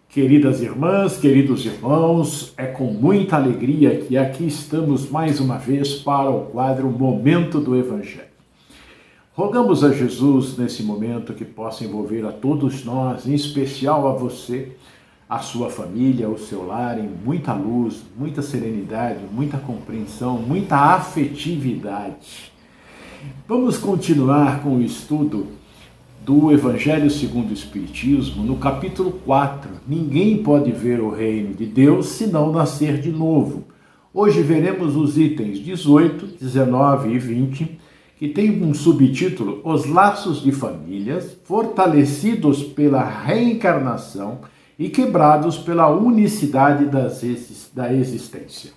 Queridas irmãs, queridos irmãos, é com muita alegria que aqui estamos mais uma vez para o quadro Momento do Evangelho. Rogamos a Jesus nesse momento que possa envolver a todos nós, em especial a você, a sua família, o seu lar, em muita luz, muita serenidade, muita compreensão, muita afetividade. Vamos continuar com o estudo do Evangelho segundo o Espiritismo, no capítulo 4. Ninguém pode ver o reino de Deus se não nascer de novo. Hoje veremos os itens 18, 19 e 20, que tem um subtítulo: Os laços de famílias, fortalecidos pela reencarnação e quebrados pela unicidade da existência.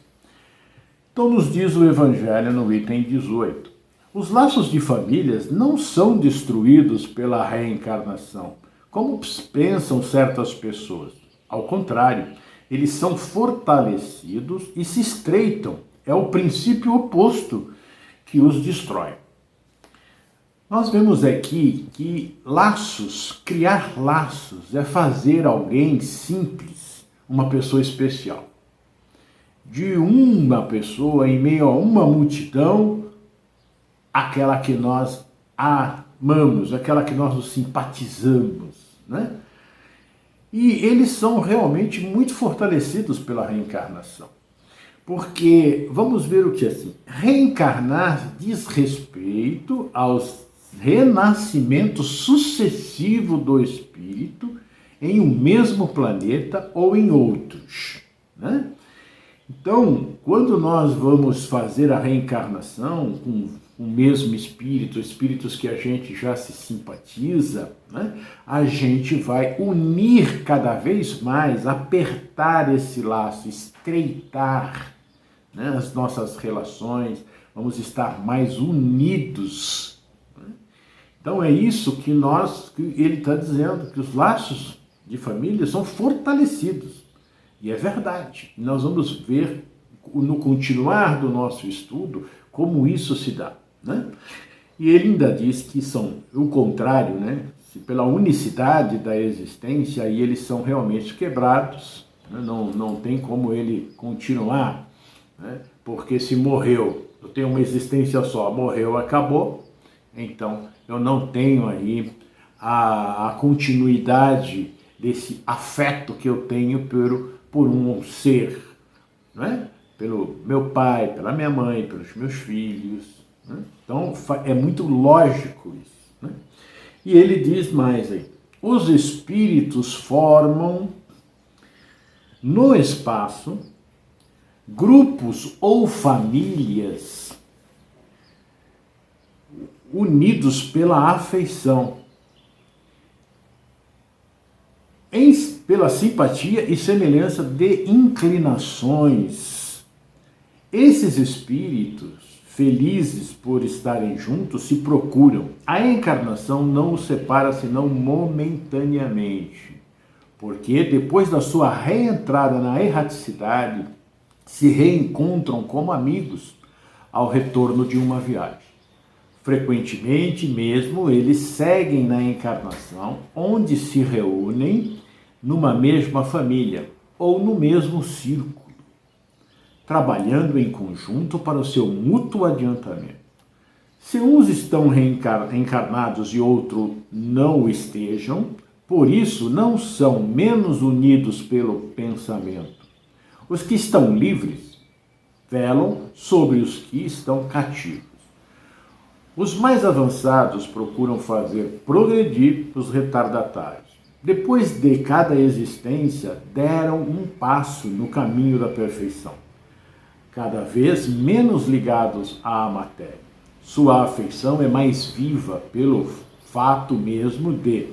Então nos diz o Evangelho no item 18. Os laços de famílias não são destruídos pela reencarnação, como pensam certas pessoas. Ao contrário, eles são fortalecidos e se estreitam. É o princípio oposto que os destrói. Nós vemos aqui que criar laços, é fazer alguém simples, uma pessoa especial. De uma pessoa em meio a uma multidão, aquela que nós amamos, aquela que nós nos simpatizamos, né? E eles são realmente muito fortalecidos pela reencarnação. Porque, vamos ver o que é assim, reencarnar diz respeito aos renascimentos sucessivos do espírito em um mesmo planeta ou em outros, né? Então, quando nós vamos fazer a reencarnação com o mesmo espírito, espíritos que a gente já se simpatiza, né? A gente vai unir cada vez mais, apertar esse laço, estreitar, né, as nossas relações, vamos estar mais unidos. Né? Então é isso que ele está dizendo, que os laços de família são fortalecidos. E é verdade. Nós vamos ver no continuar do nosso estudo como isso se dá, né? E ele ainda diz que são o contrário, né? Pela unicidade da existência, aí eles são realmente quebrados, né? Não tem como ele continuar, né? Porque se morreu, eu tenho uma existência só, morreu, acabou, então eu não tenho aí a continuidade desse afeto que eu tenho por um ser, né? Pelo meu pai, pela minha mãe, pelos meus filhos, né? Então é muito lógico isso, né? E ele diz mais aí: os espíritos formam no espaço grupos ou famílias unidos pela afeição, pela simpatia e semelhança de inclinações. Esses espíritos, felizes por estarem juntos, se procuram. A encarnação não os separa senão momentaneamente, porque depois da sua reentrada na erraticidade, se reencontram como amigos ao retorno de uma viagem. Frequentemente mesmo eles seguem na encarnação, onde se reúnem numa mesma família ou no mesmo círculo, trabalhando em conjunto para o seu mútuo adiantamento. Se uns estão reencarnados e outros não o estejam, por isso não são menos unidos pelo pensamento. Os que estão livres velam sobre os que estão cativos. Os mais avançados procuram fazer progredir os retardatários. Depois de cada existência, deram um passo no caminho da perfeição, cada vez menos ligados à matéria. Sua afeição é mais viva pelo fato mesmo de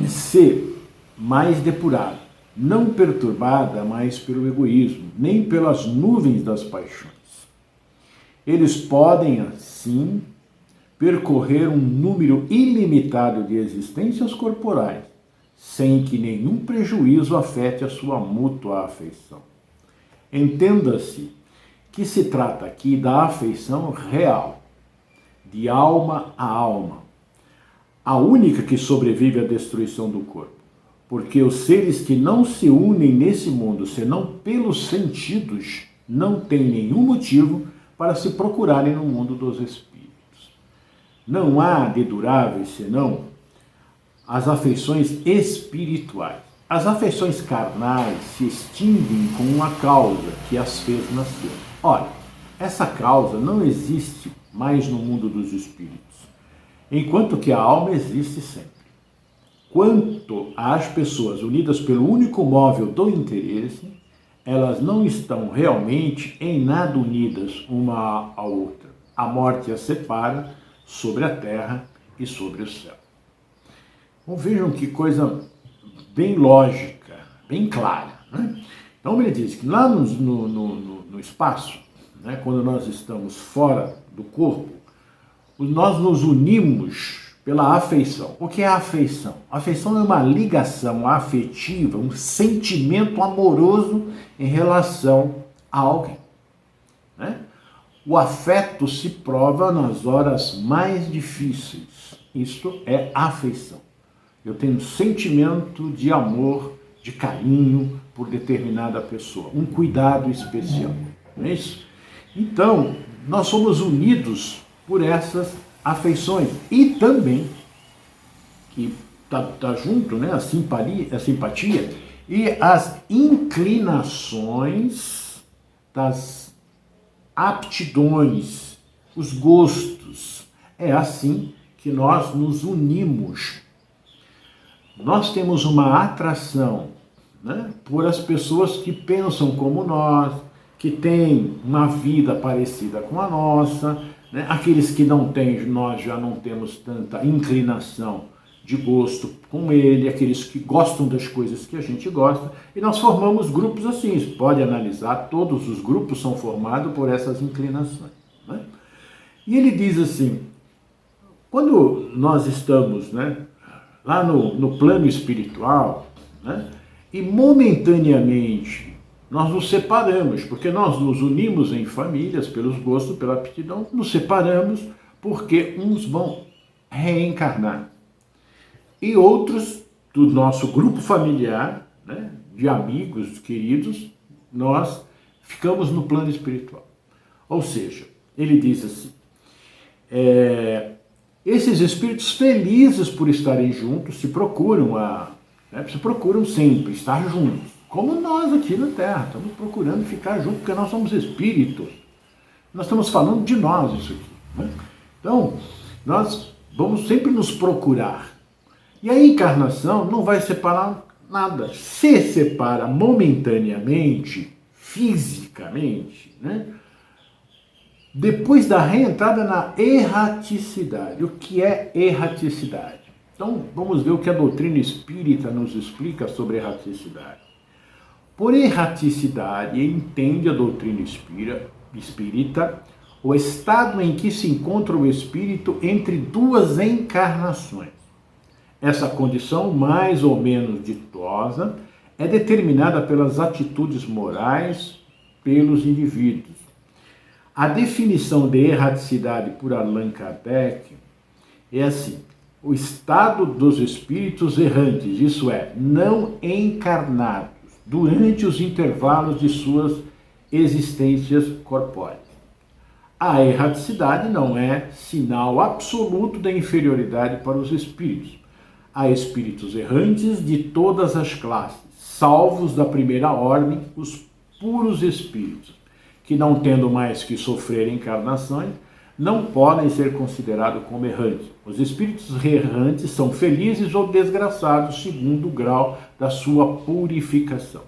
ser mais depurada, não perturbada mais pelo egoísmo, nem pelas nuvens das paixões. Eles podem, assim, percorrer um número ilimitado de existências corporais, sem que nenhum prejuízo afete a sua mútua afeição. Entenda-se que se trata aqui da afeição real, de alma a alma, a única que sobrevive à destruição do corpo. Porque os seres que não se unem nesse mundo, senão pelos sentidos, não têm nenhum motivo para se procurarem no mundo dos espíritos. Não há deduráveis senão as afeições espirituais. As afeições carnais se extinguem com uma causa que as fez nascer. Ora, essa causa não existe mais no mundo dos espíritos, enquanto que a alma existe sempre. Quanto às pessoas unidas pelo único móvel do interesse, elas não estão realmente em nada unidas uma à outra. A morte as separa sobre a terra e sobre o céu. Então vejam que coisa bem lógica, bem clara, né? Então ele diz que lá no espaço, né, quando nós estamos fora do corpo, nós nos unimos pela afeição. O que é a afeição? A afeição é uma ligação afetiva, um sentimento amoroso em relação a alguém, né? O afeto se prova nas horas mais difíceis. Isto é afeição. Eu tenho um sentimento de amor, de carinho por determinada pessoa, um cuidado especial, não é isso? Então, nós somos unidos por essas afeições e também, que tá junto, né, a simpatia e as inclinações das aptidões, os gostos. É assim que nós nos unimos. Nós temos uma atração, né, por as pessoas que pensam como nós, que têm uma vida parecida com a nossa, né? Aqueles que não têm, nós já não temos tanta inclinação de gosto com ele, aqueles que gostam das coisas que a gente gosta, e nós formamos grupos assim. Você pode analisar, todos os grupos são formados por essas inclinações, né? E ele diz assim, quando nós estamos, né, lá no plano espiritual, né, e momentaneamente nós nos separamos, porque nós nos unimos em famílias pelos gostos, pela aptidão, nos separamos porque uns vão reencarnar e outros do nosso grupo familiar, né, de amigos queridos, nós ficamos no plano espiritual. Ou seja, ele diz assim, esses espíritos felizes por estarem juntos se procuram sempre estar juntos, como nós aqui na Terra, estamos procurando ficar juntos, porque nós somos espíritos. Nós estamos falando de nós isso aqui, né? Então, nós vamos sempre nos procurar. E a encarnação não vai separar nada. Se separa momentaneamente, fisicamente, né? Depois da reentrada na erraticidade. O que é erraticidade? Então, vamos ver o que a doutrina espírita nos explica sobre erraticidade. Por erraticidade, entende a doutrina espírita o estado em que se encontra o espírito entre duas encarnações. Essa condição, mais ou menos ditosa, é determinada pelas atitudes morais pelos indivíduos. A definição de erraticidade por Allan Kardec é assim: o estado dos espíritos errantes, isso é, não encarnados, durante os intervalos de suas existências corpóreas. A erraticidade não é sinal absoluto da inferioridade para os espíritos. Há espíritos errantes de todas as classes, salvos da primeira ordem, os puros espíritos, que não tendo mais que sofrer encarnações, não podem ser considerados como errantes. Os espíritos errantes são felizes ou desgraçados segundo o grau da sua purificação.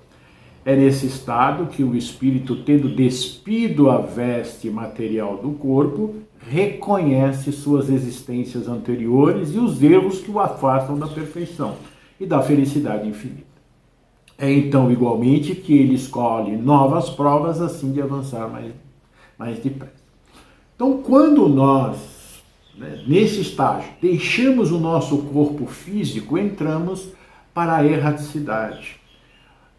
É nesse estado que o espírito, tendo despido a veste material do corpo, reconhece suas existências anteriores e os erros que o afastam da perfeição e da felicidade infinita. É então, igualmente, que ele escolhe novas provas, assim de avançar mais depressa. Então, quando nós, nesse estágio, deixamos o nosso corpo físico, entramos para a erraticidade.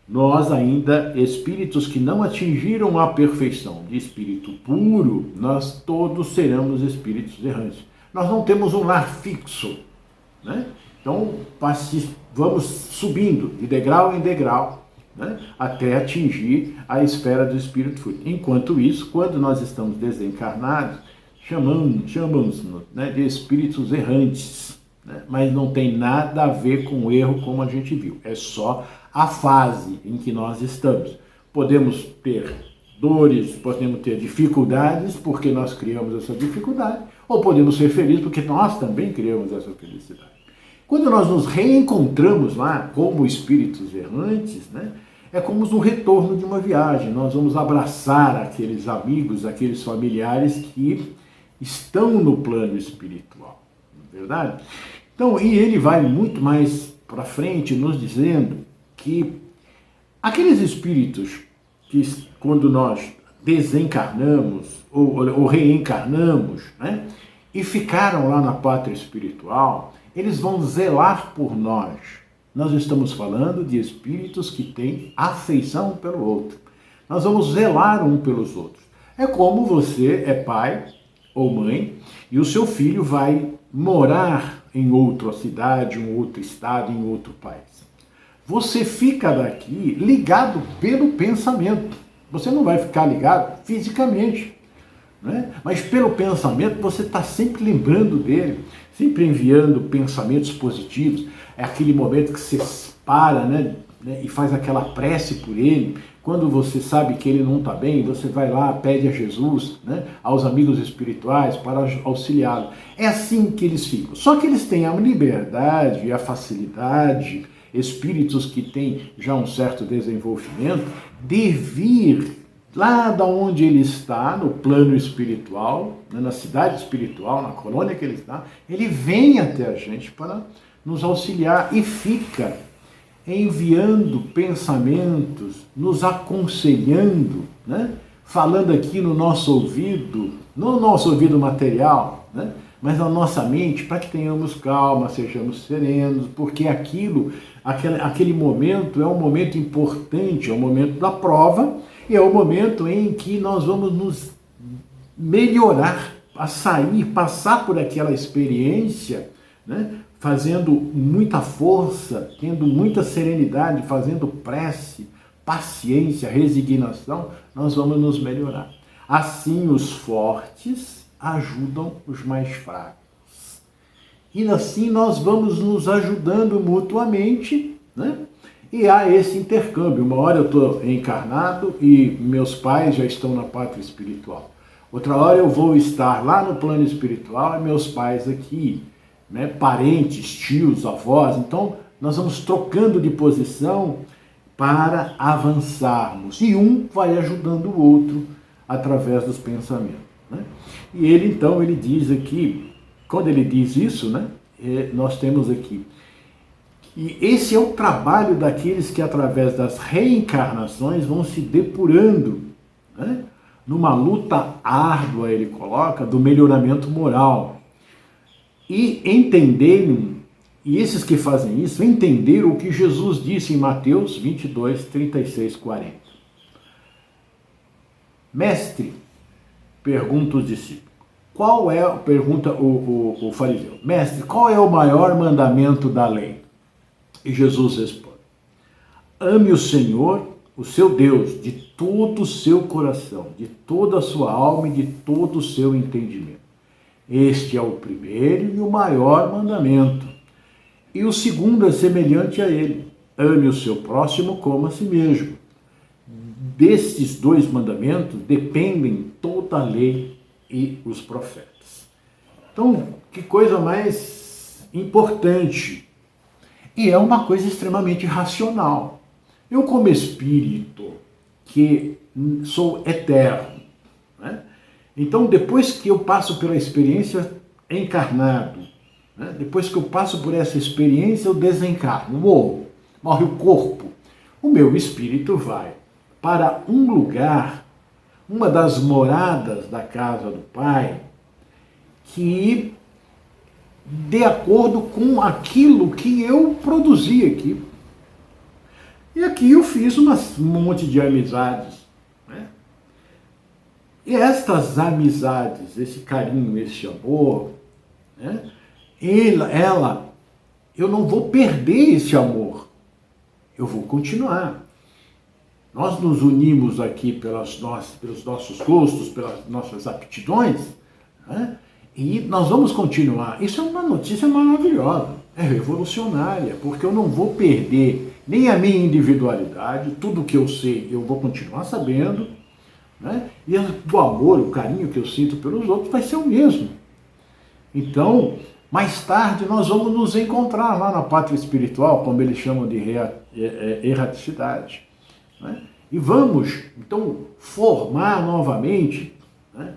Nós ainda, espíritos que não atingiram a perfeição de espírito puro, nós todos seremos espíritos errantes. Nós não temos um lar fixo, né? Então, vamos subindo de degrau em degrau, né, até atingir a esfera do espírito fluido. Enquanto isso, quando nós estamos desencarnados, chamamos, né, de espíritos errantes, né, mas não tem nada a ver com o erro como a gente viu, é só a fase em que nós estamos. Podemos ter dores, podemos ter dificuldades porque nós criamos essa dificuldade, ou podemos ser felizes porque nós também criamos essa felicidade. Quando nós nos reencontramos lá como espíritos errantes, né, é como no retorno de uma viagem. Nós vamos abraçar aqueles amigos, aqueles familiares que estão no plano espiritual, não é verdade? Então, e ele vai muito mais para frente nos dizendo que aqueles espíritos que, quando nós desencarnamos ou reencarnamos, né, e ficaram lá na pátria espiritual, eles vão zelar por nós. Nós estamos falando de espíritos que têm afeição pelo outro. Nós vamos zelar um pelos outros. É como você é pai ou mãe e o seu filho vai morar em outra cidade, em outro estado, em outro país. Você fica daqui ligado pelo pensamento. Você não vai ficar ligado fisicamente, né? Mas pelo pensamento você está sempre lembrando dele, sempre enviando pensamentos positivos. É aquele momento que você para, né, e faz aquela prece por ele. Quando você sabe que ele não está bem, você vai lá, pede a Jesus, né, aos amigos espirituais para auxiliá-lo. É assim que eles ficam. Só que eles têm a liberdade e a facilidade, espíritos que têm já um certo desenvolvimento, de vir lá da onde ele está, no plano espiritual, né, na cidade espiritual, na colônia que ele está, ele vem até a gente para nos auxiliar e fica enviando pensamentos, nos aconselhando, né, falando aqui no nosso ouvido, não no nosso ouvido material, né, mas na nossa mente, para que tenhamos calma, sejamos serenos, porque aquele momento é um momento importante, é o momento da prova, e é o momento em que nós vamos nos melhorar, a sair, passar por aquela experiência, né, fazendo muita força, tendo muita serenidade, fazendo prece, paciência, resignação, nós vamos nos melhorar. Assim os fortes ajudam os mais fracos. E assim nós vamos nos ajudando mutuamente, né? E há esse intercâmbio. Uma hora eu estou encarnado e meus pais já estão na pátria espiritual. Outra hora eu vou estar lá no plano espiritual e meus pais aqui, né? Parentes, tios, avós. Então nós vamos trocando de posição para avançarmos. E um vai ajudando o outro através dos pensamentos, né? E ele então, ele diz aqui, quando ele diz isso, né? Nós temos aqui, e esse é o trabalho daqueles que através das reencarnações vão se depurando, né, numa luta árdua, ele coloca, do melhoramento moral. E entenderem, e esses que fazem isso, entenderam o que Jesus disse em Mateus 22, 36, 40. Mestre, pergunta os discípulos, pergunta o fariseu, mestre, qual é o maior mandamento da lei? E Jesus responde, ame o Senhor, o seu Deus, de todo o seu coração, de toda a sua alma e de todo o seu entendimento. Este é o primeiro e o maior mandamento. E o segundo é semelhante a ele, ame o seu próximo como a si mesmo. Destes dois mandamentos dependem toda a lei e os profetas. Então, que coisa mais importante. E é uma coisa extremamente racional. Eu, como espírito, que sou eterno, né? Então, depois que eu passo pela experiência encarnado, né? Depois que eu passo por essa experiência, eu desencarno, morre o corpo. O meu espírito vai para um lugar, uma das moradas da casa do Pai, que de acordo com aquilo que eu produzi aqui. E aqui eu fiz um monte de amizades, né? E estas amizades, esse carinho, esse amor, né? eu não vou perder esse amor. Eu vou continuar. Nós nos unimos aqui pelos nossos gostos, pelas nossas aptidões, né? E nós vamos continuar. Isso é uma notícia maravilhosa, é revolucionária, porque eu não vou perder nem a minha individualidade, tudo que eu sei eu vou continuar sabendo, né? E o amor, o carinho que eu sinto pelos outros vai ser o mesmo. Então, mais tarde nós vamos nos encontrar lá na pátria espiritual, como eles chamam de erraticidade, né? E vamos, então, formar novamente, né,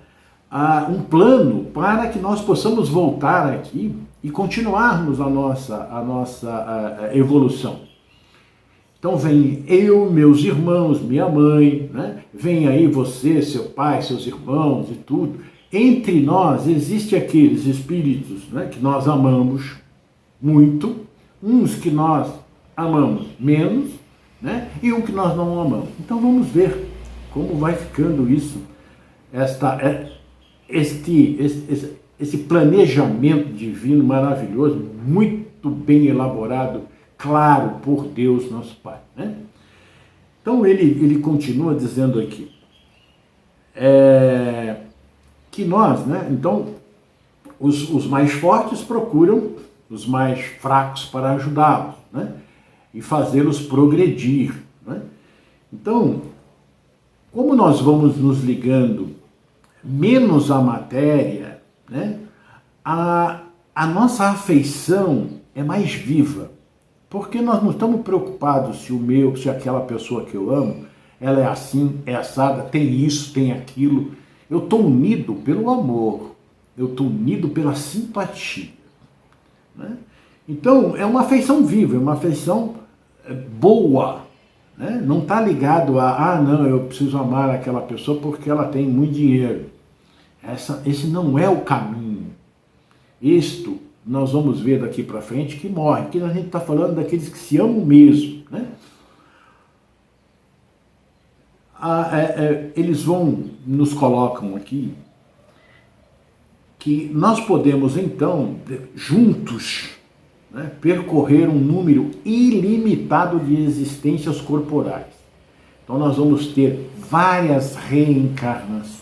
um plano para que nós possamos voltar aqui e continuarmos a nossa evolução. Então vem eu, meus irmãos, minha mãe, né? Vem aí você, seu pai, seus irmãos e tudo. Entre nós existem aqueles espíritos, né, que nós amamos muito, uns que nós amamos menos, né, e um que nós não amamos. Então vamos ver como vai ficando isso, esse planejamento divino maravilhoso, muito bem elaborado, claro, por Deus nosso Pai, né? Então ele continua dizendo aqui, que nós, né, então, os mais fortes procuram os mais fracos para ajudá-los, né, e fazê-los progredir, né? Então, como nós vamos nos ligando menos à matéria, né, a nossa afeição é mais viva, porque nós não estamos preocupados se aquela pessoa que eu amo, ela é assim, é assada, tem isso, tem aquilo. Eu estou unido pelo amor, eu estou unido pela simpatia, né? Então, é uma afeição viva, é uma afeição boa, né? Não está ligado não, eu preciso amar aquela pessoa porque ela tem muito dinheiro. Esse não é o caminho. Isto nós vamos ver daqui para frente que morre, porque a gente está falando daqueles que se amam mesmo, né? Eles nos colocam aqui que nós podemos então, juntos, né, percorrer um número ilimitado de existências corporais. Então nós vamos ter várias reencarnações.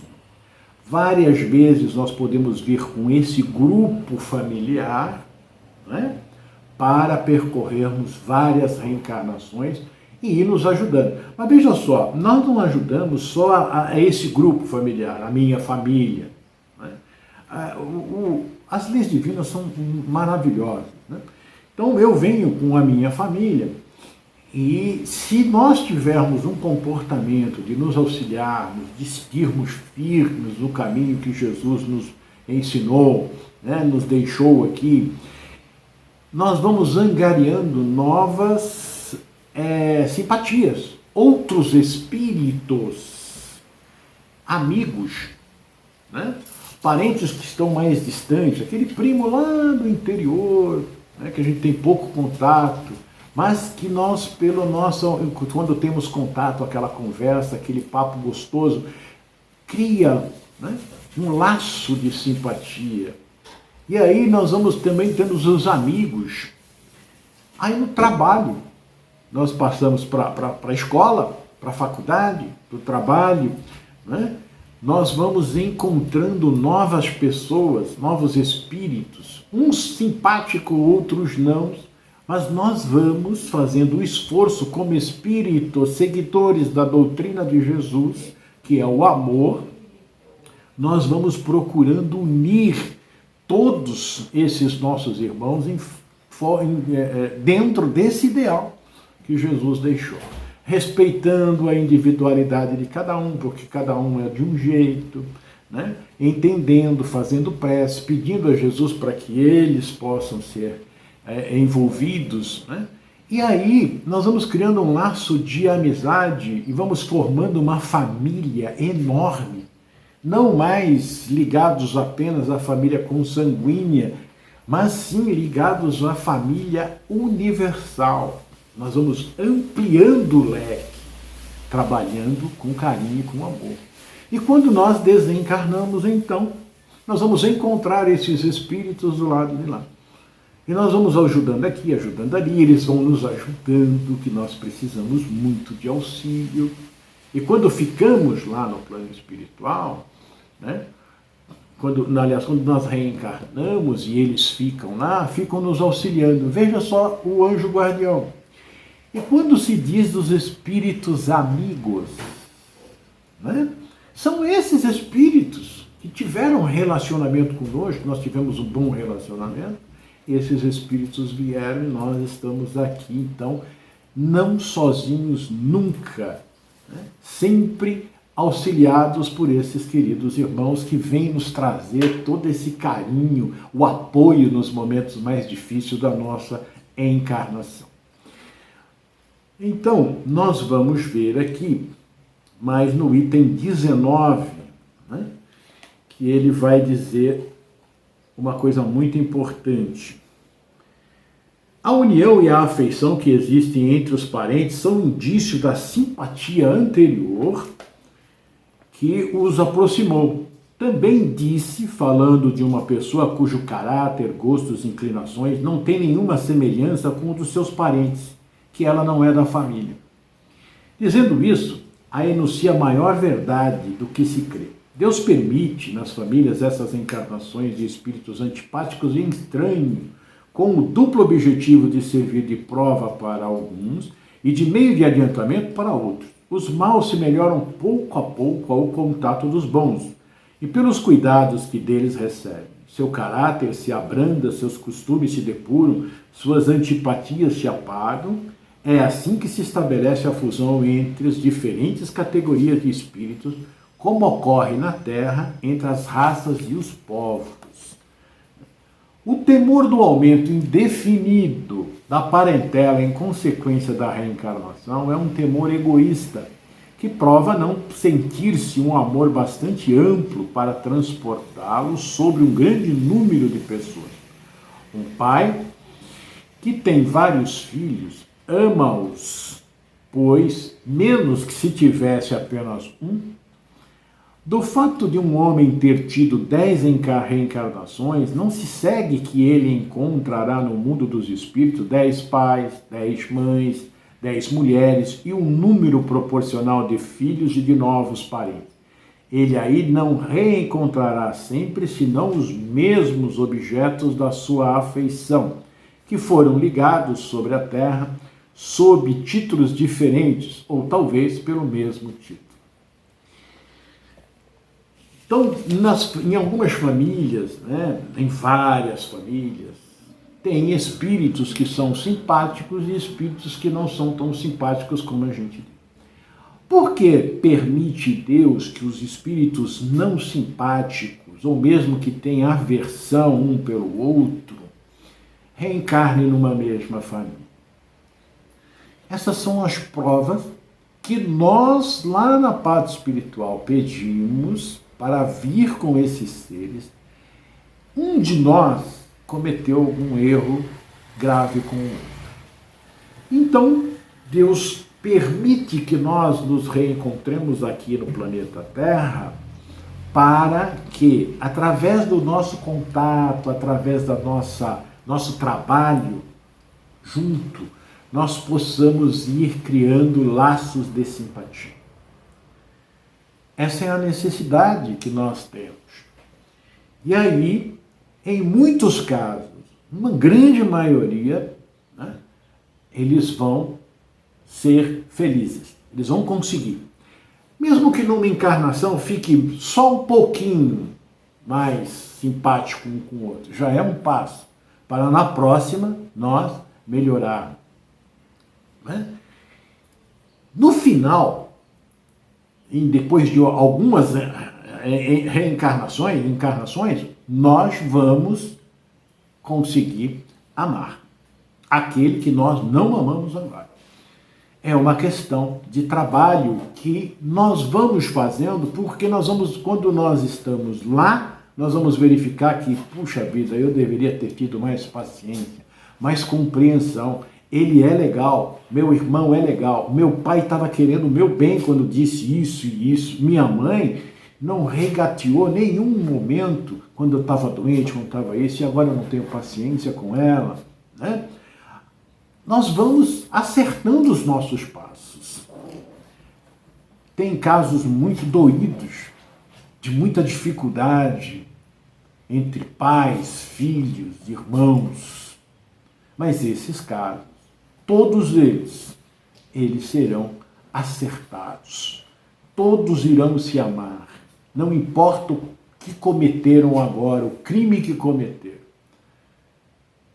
Várias vezes nós podemos vir com esse grupo familiar, né, para percorrermos várias reencarnações e ir nos ajudando. Mas veja só, nós não ajudamos só a esse grupo familiar, a minha família, né? As leis divinas são maravilhosas, né? Então eu venho com a minha família e se nós tivermos um comportamento de nos auxiliarmos, de seguirmos firmes no caminho que Jesus nos ensinou, né, nos deixou aqui, nós vamos angariando novas simpatias, outros espíritos, amigos, né, parentes que estão mais distantes, aquele primo lá do interior, né, que a gente tem pouco contato, mas que nós, quando temos contato, aquela conversa, aquele papo gostoso, cria, né, um laço de simpatia. E aí nós vamos também tendo os amigos. Aí no trabalho, nós passamos para a escola, para a faculdade, para o trabalho, né? Nós vamos encontrando novas pessoas, novos espíritos, uns simpáticos, outros não, mas nós vamos fazendo o esforço como espíritos, seguidores da doutrina de Jesus, que é o amor, nós vamos procurando unir todos esses nossos irmãos dentro desse ideal que Jesus deixou, respeitando a individualidade de cada um, porque cada um é de um jeito, né? Entendendo, fazendo prece, pedindo a Jesus para que eles possam ser envolvidos, né? E aí nós vamos criando um laço de amizade e vamos formando uma família enorme, não mais ligados apenas à família consanguínea, mas sim ligados à família universal. Nós vamos ampliando o leque, trabalhando com carinho e com amor. E quando nós desencarnamos, então, nós vamos encontrar esses espíritos do lado de lá. E nós vamos ajudando aqui, ajudando ali, eles vão nos ajudando, que nós precisamos muito de auxílio. E quando ficamos lá no plano espiritual, né? Quando nós reencarnamos e eles ficam lá, ficam nos auxiliando. Veja só o anjo guardião. E quando se diz dos espíritos amigos, né? São esses espíritos que tiveram relacionamento conosco, nós tivemos um bom relacionamento, esses espíritos vieram e nós estamos aqui, então, não sozinhos nunca, né? Sempre auxiliados por esses queridos irmãos que vêm nos trazer todo esse carinho, o apoio nos momentos mais difíceis da nossa encarnação. Então, nós vamos ver aqui, mas no item 19, né, que ele vai dizer uma coisa muito importante. A união e a afeição que existem entre os parentes são indício da simpatia anterior que os aproximou. Também disse, falando de uma pessoa cujo caráter, gostos e inclinações não tem nenhuma semelhança com o dos seus parentes, que ela não é da família. Dizendo isso, a enuncia a maior verdade do que se crê. Deus permite nas famílias essas encarnações de espíritos antipáticos e estranhos, com o duplo objetivo de servir de prova para alguns e de meio de adiantamento para outros. Os maus se melhoram pouco a pouco ao contato dos bons e pelos cuidados que deles recebem. Seu caráter se abranda, seus costumes se depuram, suas antipatias se apagam. É assim que se estabelece a fusão entre as diferentes categorias de espíritos, como ocorre na Terra entre as raças e os povos. O temor do aumento indefinido da parentela em consequência da reencarnação é um temor egoísta, que prova não sentir-se um amor bastante amplo para transportá-lo sobre um grande número de pessoas. Um pai que tem vários filhos ama-os, pois, menos que se tivesse apenas um. Do fato de um homem ter tido 10 reencarnações, não se segue que ele encontrará no mundo dos espíritos 10 pais, 10 mães, 10 mulheres e um número proporcional de filhos e de novos parentes. Ele aí não reencontrará sempre senão os mesmos objetos da sua afeição, que foram ligados sobre a terra sob títulos diferentes ou talvez pelo mesmo título. Então, em algumas famílias, né, em várias famílias, tem espíritos que são simpáticos e espíritos que não são tão simpáticos como a gente diz. Por que permite Deus que os espíritos não simpáticos, ou mesmo que tenham aversão um pelo outro, reencarnem numa mesma família? Essas são as provas que nós, lá na parte espiritual, pedimos para vir com esses seres. Um de nós cometeu algum erro grave com o outro. Então, Deus permite que nós nos reencontremos aqui no planeta Terra para que, através do nosso contato, através da nosso trabalho junto, nós possamos ir criando laços de simpatia. Essa é a necessidade que nós temos. E aí, em muitos casos, uma grande maioria, né, eles vão ser felizes. Eles vão conseguir. Mesmo que numa encarnação fique só um pouquinho mais simpático um com o outro, já é um passo para na próxima nós melhorarmos. Né? No final, e depois de algumas encarnações, nós vamos conseguir amar aquele que nós não amamos agora. É uma questão de trabalho que nós vamos fazendo, porque quando nós estamos lá, nós vamos verificar que, puxa vida, eu deveria ter tido mais paciência, mais compreensão. Ele é legal, meu irmão é legal, meu pai estava querendo o meu bem quando disse isso e isso, minha mãe não regateou nenhum momento quando eu estava doente, quando estava isso, e agora eu não tenho paciência com ela, né? Nós vamos acertando os nossos passos. Tem casos muito doídos, de muita dificuldade entre pais, filhos, irmãos. Mas esses casos, todos eles serão acertados. Todos irão se amar. Não importa o que cometeram agora, o crime que cometeram.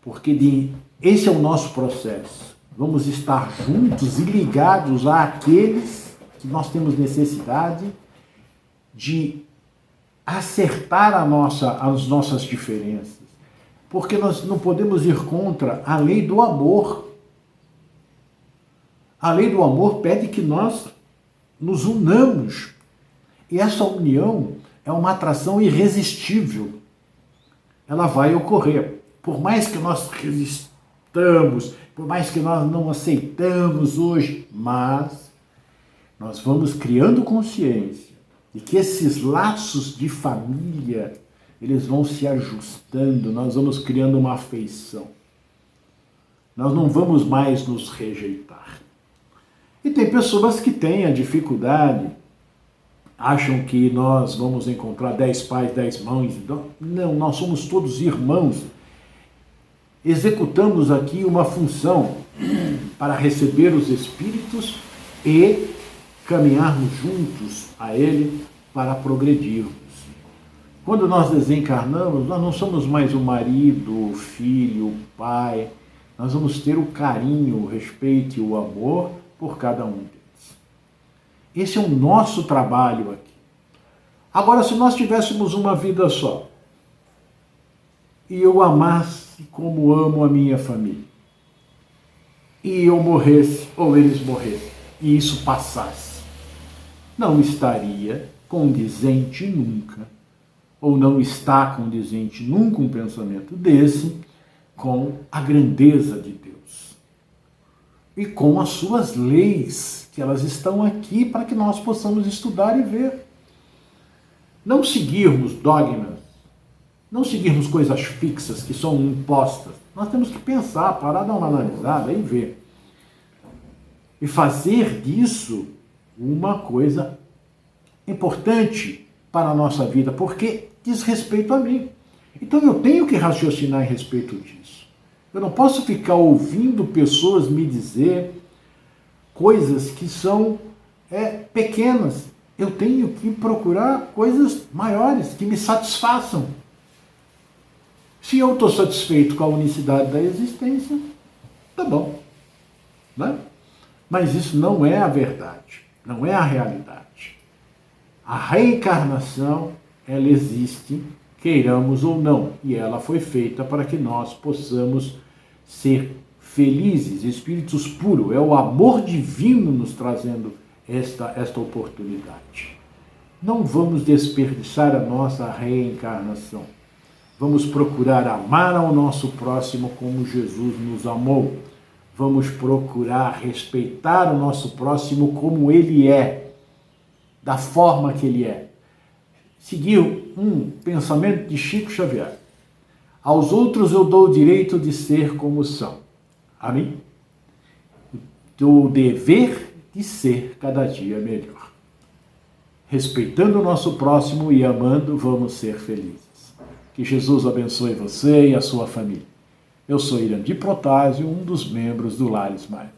Porque esse é o nosso processo. Vamos estar juntos e ligados àqueles que nós temos necessidade de acertar as nossas diferenças. Porque nós não podemos ir contra a lei do amor. A lei do amor pede que nós nos unamos. E essa união é uma atração irresistível. Ela vai ocorrer. Por mais que nós resistamos, por mais que nós não aceitamos hoje, mas nós vamos criando consciência de que esses laços de família, eles vão se ajustando, nós vamos criando uma afeição. Nós não vamos mais nos rejeitar. E tem pessoas que têm a dificuldade, acham que nós vamos encontrar 10 pais, 10 mães. Não, nós somos todos irmãos. Executamos aqui uma função para receber os Espíritos e caminharmos juntos a Ele para progredirmos. Quando nós desencarnamos, nós não somos mais o marido, o filho, o pai. Nós vamos ter o carinho, o respeito e o amor por cada um deles. Esse é o nosso trabalho aqui. Agora, se nós tivéssemos uma vida só, e eu amasse como amo a minha família, e eu morresse, ou eles morressem, e isso passasse, não estaria condizente nunca, ou não está condizente nunca um pensamento desse com a grandeza de Deus e com as suas leis, que elas estão aqui para que nós possamos estudar e ver. Não seguirmos dogmas, não seguirmos coisas fixas que são impostas. Nós temos que pensar, parar, dar uma analisada e ver. E fazer disso uma coisa importante para a nossa vida, porque diz respeito a mim. Então eu tenho que raciocinar em respeito disso. Eu não posso ficar ouvindo pessoas me dizer coisas que são pequenas. Eu tenho que procurar coisas maiores, que me satisfaçam. Se eu estou satisfeito com a unicidade da existência, tá bom. Né? Mas isso não é a verdade, não é a realidade. A reencarnação, ela existe, queiramos ou não, e ela foi feita para que nós possamos ser felizes, espíritos puros. É o amor divino nos trazendo esta oportunidade. Não vamos desperdiçar a nossa reencarnação. Vamos procurar amar ao nosso próximo como Jesus nos amou. Vamos procurar respeitar o nosso próximo como ele é, da forma que ele é. Seguir um pensamento de Chico Xavier. Aos outros eu dou o direito de ser como são. A mim, dou o dever de ser cada dia melhor. Respeitando o nosso próximo e amando, vamos ser felizes. Que Jesus abençoe você e a sua família. Eu sou Irandi Protásio, um dos membros do Lar Smile.